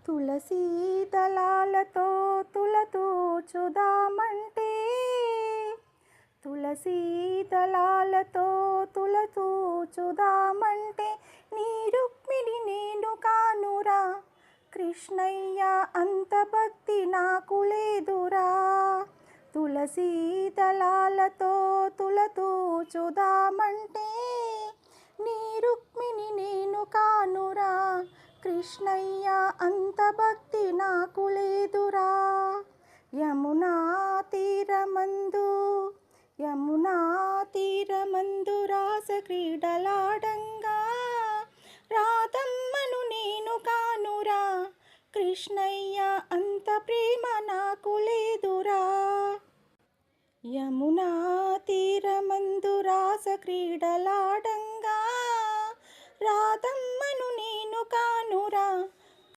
తులసీ దళాలతో తులతూచుదామంటే, తులసీ దళాలతో తులతూచుదామంటే, నీ రుక్మిణి నేను కానురా కృష్ణయ్య, అంత భక్తి నాకు లేదురా. తులసీ దళాలతో తులతూచుదామంటే, నీ రుక్మిణి నేను కానురా కృష్ణయ్య, అంత భక్తి నాకు లేదురా. యమునా తీరమందు రాస క్రీడలాడంగా, రాధమ్మను నేను కానురా కృష్ణయ్య, అంత ప్రేమ నాకు లేదురా. యమునా తీరమందు రాస క్రీడలాడంగా, రాధమ్మను నేను కానురా